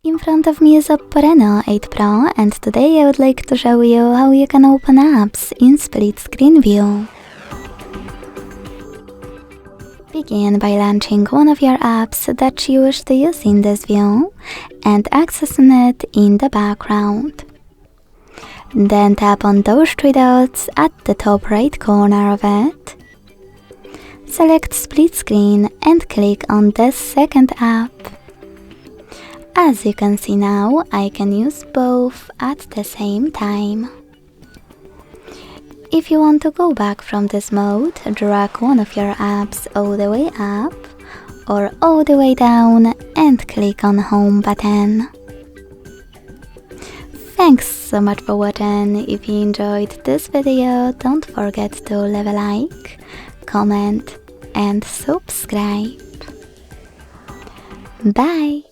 In front of me is OPPO Reno 8 Pro, and today I would like to show you how you can open apps in split screen view. Begin by launching one of your apps that you wish to use in this view and accessing it in the background. Then tap on those three dots at the top right corner of it. Select split screen and click on the second app. As you can see now, I can use both at the same time. If you want to go back from this mode, drag one of your apps all the way up or all the way down and click on Home button. Thanks so much for watching. If you enjoyed this video, don't forget to leave a like, comment and subscribe. Bye!